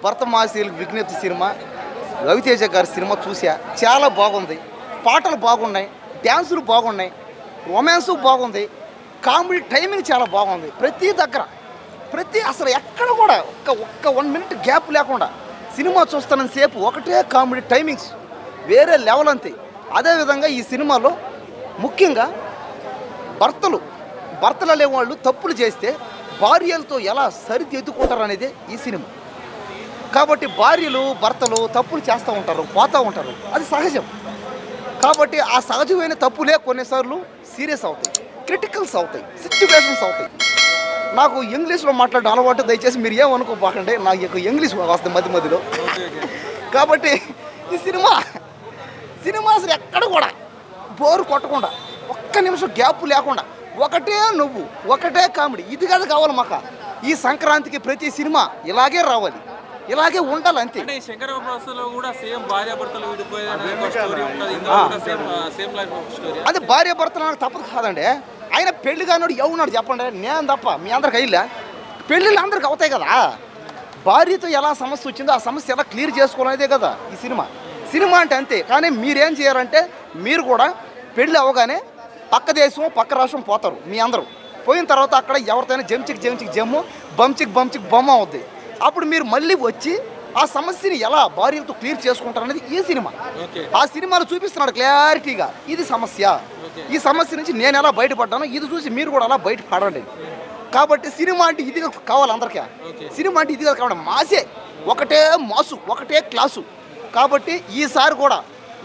భరతమాసీల విజ్ఞప్తి సినిమా, రవితేజ గారి సినిమా చూసా. చాలా బాగుంది. పాటలు బాగున్నాయి, డ్యాన్సులు బాగున్నాయి, రొమాన్సు బాగుంది, కామెడీ టైమింగ్ చాలా బాగుంది. అసలు ఎక్కడ కూడా ఒక్క 1 మినిట్ గ్యాప్ లేకుండా సినిమా చూస్తున్న సేపు ఒకటే కామెడీ టైమింగ్స్ వేరే లెవెల్ అంతే. అదేవిధంగా ఈ సినిమాలో ముఖ్యంగా భర్తలు అనేవాళ్ళు తప్పులు చేస్తే భార్యలతో ఎలా సరిదిద్దుకుంటారు అనేది ఈ సినిమా. కాబట్టి భర్తలు తప్పులు చేస్తూ ఉంటారు, పోతూ ఉంటారు, అది సహజం. కాబట్టి ఆ సహజమైన తప్పులే కొన్నిసార్లు సీరియస్ అవుతాయి, క్రిటికల్స్ అవుతాయి, సిచ్యువేషన్స్ అవుతాయి. నాకు ఇంగ్లీష్లో మాట్లాడడం అలవాటు, దయచేసి మీరు ఏమనుకోబాకండి, నాకు ఇంగ్లీష్ వస్తుంది మధ్యలో. కాబట్టి ఈ సినిమా అసలు ఎక్కడ కూడా బోరు కొట్టకుండా, ఒక్క నిమిషం గ్యాప్ లేకుండా, ఒకటే కామెడీ, ఇది కదా కావాలి మాకు. ఈ సంక్రాంతికి ప్రతి సినిమా ఇలాగే రావాలి, ఇలాగే ఉండాలి అంతే. అది భార్యాభర్తలు నాకు తప్పదు కాదండి. ఆయన పెళ్లి కానివాడు ఎవరున్నాడు చెప్పండి, నేను తప్ప మీ అందరికి అయ్యిలే. పెళ్ళిళ్ళు అందరికి అవుతాయి కదా. భార్యతో ఎలా సమస్య వచ్చిందో ఆ సమస్య ఎలా క్లియర్ చేసుకోవాలనేదే కదా ఈ సినిమా అంటే అంతే. కానీ మీరేం చేయాలంటే, మీరు కూడా పెళ్ళి అవ్వగానే పక్క దేశం పక్క రాష్ట్రం పోతారు. మీ అందరూ పోయిన తర్వాత అక్కడ ఎవరితోనే జంచిక్ జమ్ము, బంచిక్ బొమ్మ అవుద్ది. అప్పుడు మీరు మళ్ళీ వచ్చి ఆ సమస్యని ఎలా భార్యలతో క్లియర్ చేసుకుంటారు అనేది ఈ సినిమా. ఆ సినిమాలో చూపిస్తున్నాడు క్లారిటీగా, ఇది సమస్య, ఈ సమస్య నుంచి నేను ఎలా బయటపడ్డానో ఇది చూసి మీరు కూడా అలా బయటపడండి. కాబట్టి సినిమా అంటే ఇది కావాలి అందరికీ. సినిమా అంటే ఇది కావాలి, మాసే, ఒకటే మాసు, ఒకటే క్లాసు. కాబట్టి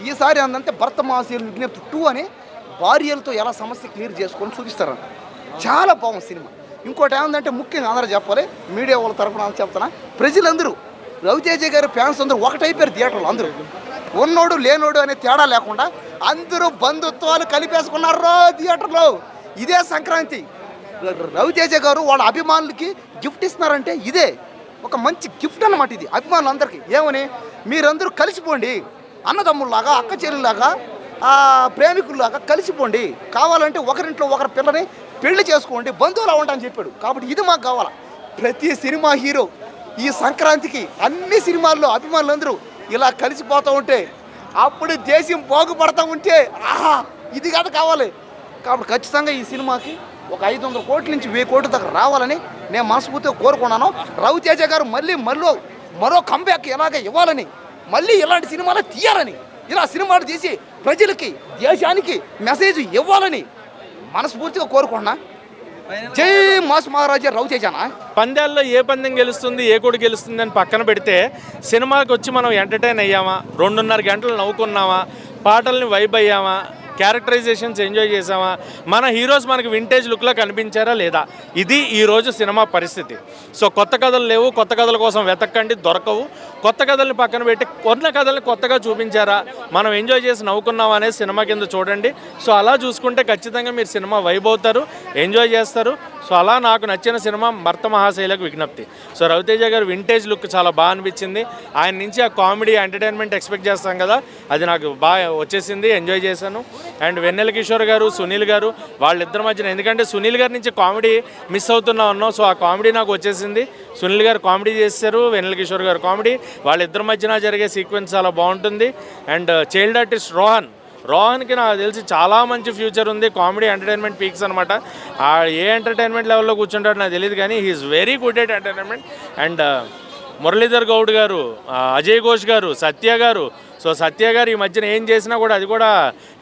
ఈసారి ఏంటంటే భరతమాసీల విజ్ఞప్తి 2 అని భార్యలతో ఎలా సమస్య క్లియర్ చేసుకొని చూపిస్తారన్న. చాలా బాగుంది సినిమా. ఇంకోటి ఏమందంటే ముఖ్యంగా అందరూ చెప్పాలి, మీడియా వాళ్ళ తరఫున చెప్తున్నా, ప్రజలందరూ రవితేజ గారి ఫ్యాన్స్ అందరూ ఒకటైపోయారు థియేటర్లో. అందరూ ఉన్నోడు లేనోడు అనే తేడా లేకుండా అందరూ బంధుత్వాలు కలిపేసుకున్నారు థియేటర్లో. ఇదే సంక్రాంతి. రవితేజ గారు వాళ్ళ అభిమానులకి గిఫ్ట్ ఇస్తున్నారంటే ఇదే ఒక మంచి గిఫ్ట్ అన్నమాట. ఇది అభిమానులందరికీ ఏమని, మీరందరూ కలిసిపోండి, అన్నదమ్ముల్లాగా, అక్క చెల్లిలాగా, ప్రేమికుల్లాగా కలిసిపోండి, కావాలంటే ఒకరింట్లో ఒకరి పిల్లని పెళ్లి చేసుకోండి, బంధువులు అవ్వండి చెప్పాడు. కాబట్టి ఇది మాకు కావాలా. ప్రతి సినిమా హీరో ఈ సంక్రాంతికి అన్ని సినిమాల్లో అభిమానులందరూ ఇలా కలిసిపోతూ ఉంటే, అప్పుడు దేశం బాగుపడతా ఉంటే, ఆహా ఇది కదా కావాలి. కాబట్టి ఖచ్చితంగా ఈ సినిమాకి ఒక 500 కోట్ల నుంచి 1000 కోట్ల దాకా రావాలని నేను మనస్ఫూర్తిగా కోరుకున్నాను. రవితేజ గారు మళ్ళీ మరో కంబ్యాక్ ఎలాగ ఇవ్వాలని, మళ్ళీ ఇలాంటి సినిమాలు తీయాలని, ఇలా సినిమాలు తీసి ప్రజలకి, దేశానికి మెసేజ్ ఇవ్వాలని మనస్ఫూర్తిగా కోరుకున్నా. జై మాస్ మహారాజా రవితేజనా. పందాల్లో ఏ పందెం గెలుస్తుంది, ఏ కోడి గెలుస్తుంది అని పక్కన పెడితే, సినిమాకి వచ్చి మనం ఎంటర్టైన్ అయ్యామా, 2.5 గంటలు నవ్వుకున్నామా, పాటల్ని వైబ్ అయ్యామా, క్యారెక్టరైజేషన్స్ ఎంజాయ్ చేసామా, మన హీరోస్ మనకి వింటేజ్ లుక్లో కనిపించారా లేదా, ఇది ఈరోజు సినిమా పరిస్థితి. సో కొత్త కథలు లేవు, కొత్త కథల కోసం వెతక్కండి, దొరకవు. కొత్త కథల్ని పక్కన పెట్టి కొన్న కథల్ని కొత్తగా చూపించారా, మనం ఎంజాయ్ చేసి నవ్వుకున్నాం అనేది సినిమా కింద చూడండి. సో అలా చూసుకుంటే ఖచ్చితంగా మీరు సినిమా వైబ్ అవుతారు, ఎంజాయ్ చేస్తారు. సో అలా నాకు నచ్చిన సినిమా భర్త మహాశైలకు విజ్ఞప్తి. సో రవితేజ గారు వింటేజ్ లుక్ చాలా బాగా అనిపించింది. ఆయన నుంచి ఆ కామెడీ ఎంటర్టైన్మెంట్ ఎక్స్పెక్ట్ చేస్తాం కదా, అది నాకు బాగా వచ్చేసింది, ఎంజాయ్ చేశాను. అండ్ వెన్నెల కిషోర్ గారు, సునీల్ గారు, వాళ్ళిద్దరి మధ్యన, ఎందుకంటే సునీల్ గారి నుంచి కామెడీ మిస్ అవుతున్నా ఉన్నాం. సో ఆ కామెడీ నాకు వచ్చేసింది. సునీల్ గారు కామెడీ చేశారు, వెన్నెల కిషోర్ గారు కామెడీ, వాళ్ళిద్దరి మధ్యన జరిగే సీక్వెన్స్ చాలా బాగుంటుంది. అండ్ చైల్డ్ ఆర్టిస్ట్ రోహన్కి నాకు తెలిసి చాలా మంచి ఫ్యూచర్ ఉంది. కామెడీ ఎంటర్టైన్మెంట్ పీక్స్ అనమాట. ఏ ఎంటర్టైన్మెంట్ లెవెల్లో కూర్చుంటాడో నాకు తెలియదు, కానీ he is very good at entertainment. And Muralidhar Goud garu, Ajay Ghosh గారు, సత్య గారు. సో సత్య గారు ఈ మధ్యన ఏం చేసినా కూడా అది కూడా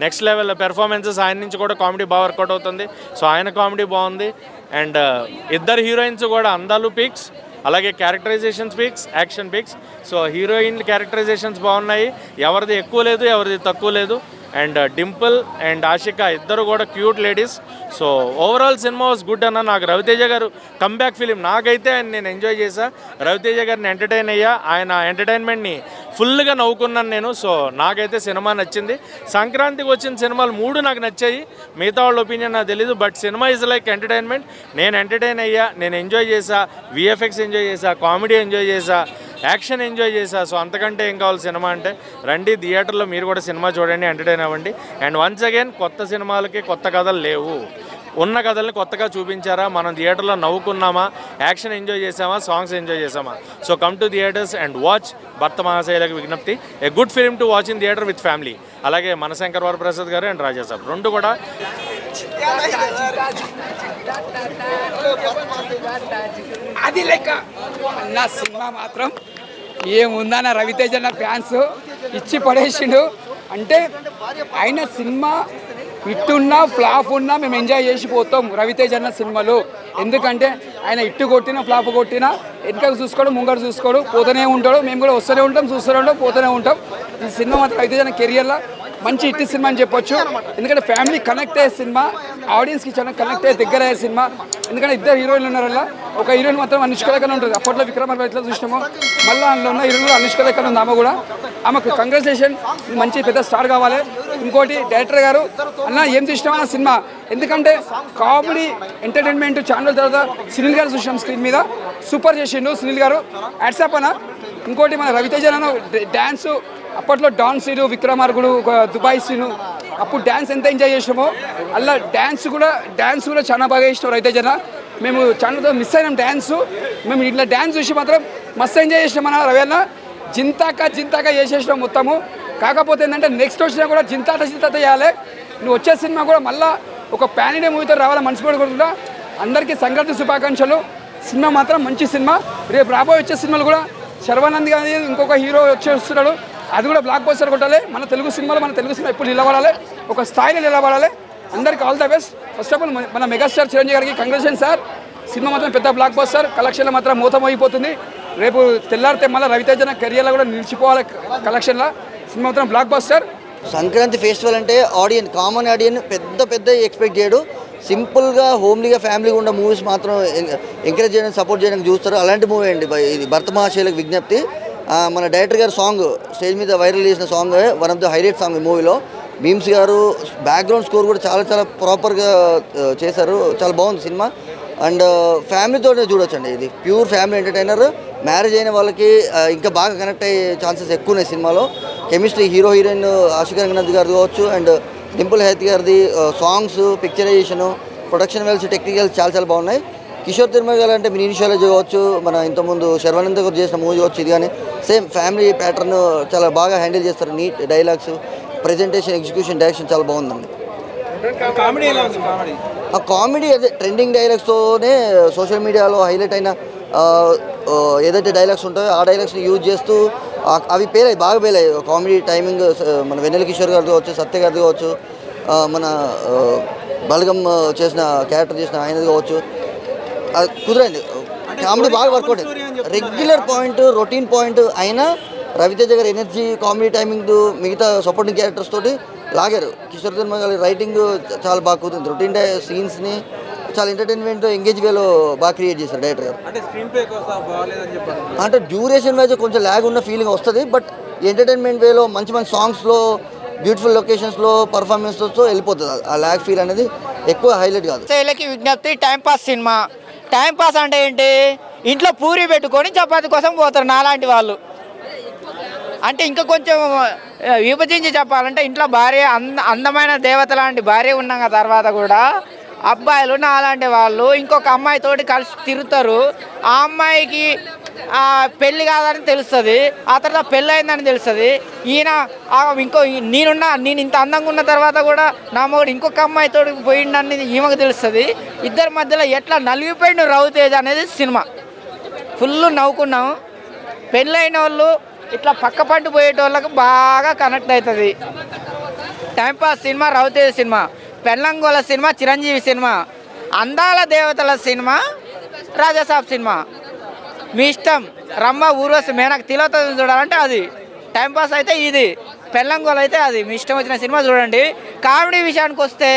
నెక్స్ట్ లెవెల్ పెర్ఫార్మెన్సెస్, ఆయన నుంచి కూడా కామెడీ బాగా వర్కౌట్ అవుతుంది. సో ఆయన కామెడీ బాగుంది. అండ్ ఇద్దరు హీరోయిన్స్ కూడా అందాలు పీక్స్, అలాగే characterisations peaks, action peaks. So heroine characterisations బాగున్నాయి, ఎవరిది ఎక్కువ లేదు, ఎవరిది తక్కువ లేదు. అండ్ డింపుల్ అండ్ ఆషికా ఇద్దరు కూడా cute ladies. So overall cinema was good అన్న. నాకు రవితేజ గారు కంబ్యాక్ ఫిలిం, నాకైతే నేను ఎంజాయ్ చేశా. రవితేజ గారిని ఎంటర్టైన్ అయ్యా, ఆయన ఎంటర్టైన్మెంట్ని ఫుల్గా నవ్వుకున్నాను నేను. సో నాకైతే సినిమా నచ్చింది. సంక్రాంతికి వచ్చిన సినిమాలు 3 నాకు నచ్చాయి, మిగతా వాళ్ళ ఒపీనియన్ నాకు తెలీదు. But cinema is like entertainment. నేను ఎంటర్టైన్ అయ్యా, నేను ఎంజాయ్ చేశా, విఎఫ్ఎక్స్ ఎంజాయ్ చేశా, కామెడీ ఎంజాయ్ చేశా, యాక్షన్ ఎంజాయ్ చేశా. సో అంతకంటే ఏం కావాలి సినిమా అంటే. రండి థియేటర్లో మీరు కూడా సినిమా చూడండి, ఎంటర్టైన్ అవ్వండి. అండ్ వన్స్ అగైన్ కొత్త సినిమాలకి కొత్త కథలు లేవు. ఉన్న కథల్ని కొత్తగా చూపించారా, మనం థియేటర్లో నవ్వుకున్నామా, యాక్షన్ ఎంజాయ్ చేసామా, సాంగ్స్ ఎంజాయ్ చేసామా. So come to theatres and watch భర్త మహాశైలకు విజ్ఞప్తి, a good film to watch in theatre with family. అలాగే మనశంకర్ వరప్రసాద్ గారు అండ్ రాజాసాబ్ రెండు కూడా అది లెక్క అన్న సినిమా మాత్రం ఏముందన్న రవితేజ అన్న ఫ్యాన్స్ ఇచ్చి పడేసిండు. అంటే ఆయన సినిమా ఇట్టున్నా ఫ్లాప్ ఉన్నా మేము ఎంజాయ్ చేసిపోతాం రవితేజ అన్న సినిమాలు. ఎందుకంటే ఆయన ఇట్టు కొట్టినా ఫ్లాప్ కొట్టినా వెనకకు చూసుకోవడం ముంగడు చూసుకోవడం పోతూనే ఉంటాడు. మేము కూడా వస్తూనే ఉంటాం, చూస్తూనే ఉంటాం, పోతూనే ఉంటాం. ఈ సినిమా మాత్రం రవితేజ అన్న కెరియర్లో మంచి హిట్ సినిమా అని చెప్పొచ్చు. ఎందుకంటే ఫ్యామిలీ కనెక్ట్ అయ్యే సినిమా, ఆడియన్స్కి చాలా కనెక్ట్ అయ్యే దగ్గర అయ్యే సినిమా. ఎందుకంటే ఇద్దరు హీరోయిన్లు ఉన్నారల్లా, ఒక హీరోయిన్ మాత్రం అనుష్క లెక్కన ఉంటుంది. అప్పట్లో విక్రమ్ ఎట్లా చూసినామో మళ్ళీ అందులో ఉన్న హీరోయిన్ కూడా అనుష్క లెక్కన ఉంది. ఆమె కూడా ఆమెకు కంగ్రాచులేషన్, మంచి పెద్ద స్టార్ కావాలి. ఇంకోటి డైరెక్టర్ గారు అన్న ఏం చూసినామా ఆ సినిమా, ఎందుకంటే కామెడీ ఎంటర్టైన్మెంట్ ఛానల్ తర్వాత సునీల్ గారు చూసినాం స్క్రీన్ మీద, సూపర్ చేసిండు సునీల్ గారు, యాడ్సాప్ అన్న. ఇంకోటి మన రవితేజ అన్న డ్యాన్స్, అప్పట్లో డాన్ సీను, విక్రమార్కుడు, దుబాయ్ సీను, అప్పుడు డ్యాన్స్ ఎంత ఎంజాయ్ చేసినామో అలా డ్యాన్స్ కూడా చాలా బాగా ఇష్టం రవితేజ అన్న. మేము ఛానల్తో మిస్ అయినాం డ్యాన్స్. మేము ఇట్లా డ్యాన్స్ చూసి మాత్రం మస్తు ఎంజాయ్ చేసినాం అన్న. రవి అన్న జింతాక చేసేసినాం మొత్తము. కాకపోతే ఏంటంటే నెక్స్ట్ వచ్చినా కూడా జింతాట చేయాలి. నువ్వు వచ్చే సినిమా కూడా మళ్ళీ ఒక ప్యాన్ ఇండియా మూవీతో రావాలి మనస్ఫూర్తి కూడా. అందరికీ సంక్రాంతి శుభాకాంక్షలు. సినిమా మాత్రం మంచి సినిమా. రేపు రాబోయే వచ్చే సినిమాలు కూడా శర్వానంద్ గారి ఇంకొక హీరో వచ్చేస్తున్నాడు, అది కూడా బ్లాక్ బస్టర్ కొట్టాలి. మన తెలుగు సినిమా ఎప్పుడు నిలబడాలి, ఒక స్థాయిలో నిలబడాలి. అందరికీ all the best. First of all మన మెగాస్టార్ చిరంజీవి గారికి కంగ్రాచులేషన్ సార్. సినిమా మాత్రం పెద్ద బ్లాక్ బస్టర్, కలెక్షన్లో మాత్రం మోతమైపోతుంది. రేపు తెల్లారితే మళ్ళీ రవితేజ కెరియర్లో కూడా నిలిచిపోవాలి కలెక్షన్లో. సినిమా మాత్రం బ్లాక్ బస్టర్. సంక్రాంతి ఫెస్టివల్ అంటే కామన్ ఆడియన్ పెద్ద ఎక్స్పెక్ట్ చేయడు. సింపుల్గా హోమ్లీగా ఫ్యామిలీగా ఉన్న మూవీస్ మాత్రం ఎంకరేజ్ చేయడానికి సపోర్ట్ చేయడానికి చూస్తారు. అలాంటి మూవీ అండి ఇది భర్త మహాశైలకు విజ్ఞప్తి. మన డైరెక్టర్ గారు సాంగ్ స్టేజ్ మీద వైరల్ చేసిన song one of the highlight song ఈ మూవీలో. భీమ్స్ గారు బ్యాక్గ్రౌండ్ స్కోర్ కూడా చాలా ప్రాపర్గా చేశారు, చాలా బాగుంది సినిమా. అండ్ ఫ్యామిలీతోనే చూడొచ్చండి, ఇది ప్యూర్ ఫ్యామిలీ ఎంటర్టైనర్. మ్యారేజ్ అయిన వాళ్ళకి ఇంకా బాగా కనెక్ట్ అయ్యే ఛాన్సెస్ ఎక్కువ ఉన్నాయి సినిమాలో. Chemistry hero heroine Ashika Ranganath గారిది కావచ్చు అండ్ డింపుల్ హెత్ గారిది, సాంగ్స్, పిక్చరైజేషను, ప్రొడక్షన్ వాల్యూస్, టెక్నికల్స్ చాలా బాగున్నాయి. కిషోర్ తిరుమల గారు అంటే మినీ షోలో కావచ్చు, మన ఇంతకుముందు శర్వానంద్ గారు చేసిన మూవీ కావచ్చు, ఇది కానీ సేమ్ ఫ్యామిలీ ప్యాటర్న్ చాలా బాగా హ్యాండిల్ చేస్తారు. Neat dialogues, presentation, execution, direction చాలా బాగుందండి. కామెడీ అదే ట్రెండింగ్ డైలాగ్స్తోనే సోషల్ మీడియాలో హైలైట్ అయిన ఏదైతే డైలాగ్స్ ఉంటాయో ఆ డైలాగ్స్ని యూజ్ చేస్తూ అవి బాగా పేలాయి. కామెడీ టైమింగ్ మన వెన్నెల కిషోర్ గారిది కావచ్చు, సత్య గారిది కావచ్చు, మన బలగం చేసిన క్యారెక్టర్ చేసిన ఆయనది కావచ్చు, అది కుదిరైంది. కామెడీ బాగా work out. Regular point, routine point అయినా రవితేజ గారి ఎనర్జీ, కామెడీ టైమింగ్, మిగతా సపోర్టింగ్ క్యారెక్టర్స్ తోటి లాగారు. కిషోర్ తిరుమల గారి రైటింగ్ చాలా బాగా కుదిరింది. రొటీన్ సీన్స్ని చాలా ఎంటర్టైన్మెంట్, ఎంగేజ్ వేలో బాగా క్రియేట్ చేశారు డైరెక్టర్ గారు. అంటే డ్యూరేషన్ వైజ్ కొంచెం ల్యాగ్ ఉన్న ఫీలింగ్ వస్తుంది, బట్ ఎంటర్టైన్మెంట్ వేలో మంచి సాంగ్స్లో, బ్యూటిఫుల్ లొకేషన్స్లో, పర్ఫార్మెన్స్తో వెళ్ళిపోతుంది. ఆ ల్యాగ్ ఫీల్ అనేది ఎక్కువ హైలైట్ కాదు. విజ్ఞప్తి టైంపాస్ సినిమా. టైంపాస్ అంటే ఏంటి, ఇంట్లో పూరి పెట్టుకొని చపాతి కోసం పోతారు నాలాంటి వాళ్ళు. అంటే ఇంకా కొంచెం విభజించి చెప్పాలంటే ఇంట్లో భార్య అందమైన దేవత లాంటి భార్య ఉన్నాక తర్వాత కూడా అబ్బాయిలు నాలాంటి వాళ్ళు ఇంకొక అమ్మాయితోటి కలిసి తిరుగుతారు. ఆ అమ్మాయికి పెళ్ళి కాదని తెలుస్తుంది, ఆ తర్వాత పెళ్ళి అయిందని తెలుస్తుంది. ఈయన నేను ఇంత అందంగా ఉన్న తర్వాత కూడా నా మొగుడు ఇంకొక అమ్మాయితో పోయిండని ఈమెకు తెలుస్తుంది. ఇద్దరి మధ్యలో ఎట్లా నలిగిపోయిండు రవితేజ అనేది సినిమా. ఫుల్ నవ్వుకున్నాం. పెళ్ళైన వాళ్ళు ఇట్లా పక్క పంట పోయేటోళ్ళకి బాగా కనెక్ట్ అవుతుంది. Timepass cinema Ravi Teja cinema. పెళ్ళంగోల సినిమా చిరంజీవి సినిమా. అందాల దేవతల సినిమా రాజాసాబ్ సినిమా. మీ ఇష్టం. రమ్మ ఊర్వశి మేనకు తిలోతను చూడాలంటే అది. టైంపాస్ అయితే ఇది. పెళ్ళంగోలు అయితే అది. మీ ఇష్టం వచ్చిన సినిమా చూడండి. కామెడీ విషయానికి వస్తే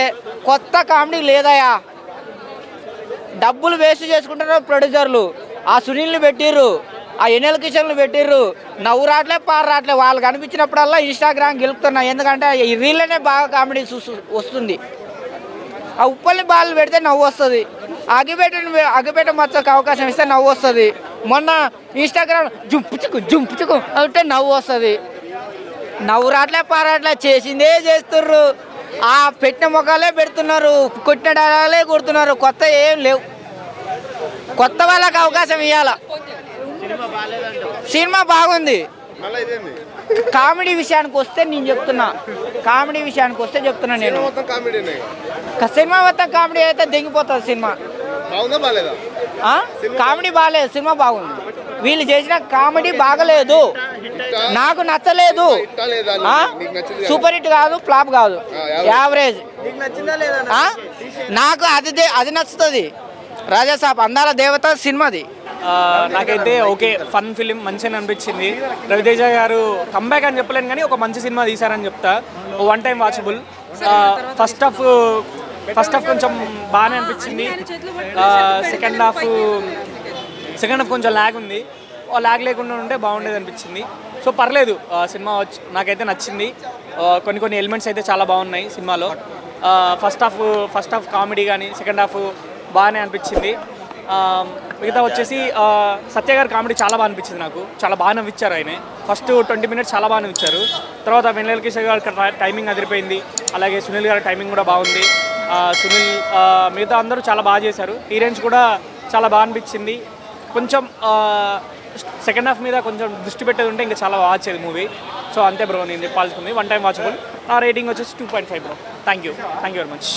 కొత్త కామెడీ లేదయా. డబ్బులు వేస్ట్ చేసుకుంటున్నారు ప్రొడ్యూసర్లు. ఆ సునీల్ని పెట్టిర్రు, ఆ ఎన్ఎల్ కిషన్లు పెట్టిర్రు. నవ్వు రావట్లే, పారు రావట్లే. వాళ్ళు కనిపించినప్పుడల్లా ఇన్స్టాగ్రామ్ గెలుపుతున్నాయి. ఎందుకంటే ఈ రీల్లోనే బాగా కామెడీ వస్తుంది. ఆ ఉప్పల్ని బాల్ పెడితే నవ్వు వస్తుంది. అగ్గిపెట్ట మచ్చకు అవకాశం ఇస్తే నవ్వు వస్తుంది. మొన్న ఇన్స్టాగ్రామ్ జుంపుచుకు అంటే నవ్వు వస్తుంది. నవ్వు రావట్లే, పారాట్లే, చేసిందే చేస్తుర్రు. ఆ పెట్టిన ముఖాలే పెడుతున్నారు, కొట్టిన డైలాగులే కొడుతున్నారు, కొత్త ఏం లేవు. కొత్త వాళ్ళకి అవకాశం ఇవ్వాల. సినిమా బాగుంది. కామెడీ విషయానికి వస్తే నేను చెప్తున్నా, కామెడీ విషయానికి వస్తే చెప్తున్నా నేను, సినిమా మొత్తం కామెడీ అయితే దిగిపోతుంది సినిమా. కామెడీ బాగాలేదు, సినిమా బాగుంది. వీళ్ళు చేసిన కామెడీ బాగలేదు, నాకు నచ్చలేదు. సూపర్ హిట్ కాదు, ఫ్లాప్ కాదు, యావరేజ్. నాకు అది నచ్చుతుంది. రాజాసాబ్ అందాల దేవత సినిమాది. నాకైతే ఓకే, ఫన్ ఫిలిం మంచిగా అనిపించింది. రవితేజ గారు కంబ్యాక్ అని చెప్పలేను కానీ ఒక మంచి సినిమా తీశారని చెప్తా. One time watchable. First half కొంచెం బాగానే అనిపించింది. సెకండ్ హాఫ్ కొంచెం ల్యాగ్ ఉంది. ల్యాగ్ లేకుండా ఉంటే బాగుండేది అనిపించింది. సో పర్లేదు, సినిమా నాకైతే నచ్చింది. కొన్ని ఎలిమెంట్స్ అయితే చాలా బాగున్నాయి సినిమాలో. ఫస్ట్ హాఫ్ కామెడీ కానీ సెకండ్ హాఫ్ బాగానే అనిపించింది. మిగతా వచ్చేసి సత్య గారి కామెడీ చాలా బాగా అనిపించింది నాకు. చాలా బాగా నవ్విచ్చారు ఆయన. ఫస్ట్ 20 minutes చాలా బాగా నవ్విచ్చారు. తర్వాత వెన్నెల కిషోర్ గారి టైమింగ్ అదిరిపోయింది. అలాగే సునీల్ గారి టైమింగ్ కూడా బాగుంది. సునీల్ మిగతా అందరూ చాలా బాగా చేశారు. హీరోయిన్స్ కూడా చాలా బాగా అనిపించింది. కొంచెం సెకండ్ హాఫ్ మీద కొంచెం దృష్టి పెట్టేది ఉంటే ఇంకా చాలా బాగా వచ్చేది మూవీ. సో అంతే బ్రో నేను చెప్పాల్సింది. One time watchable. నా రేటింగ్ వచ్చేసి 2.5 bro. Thank you very much.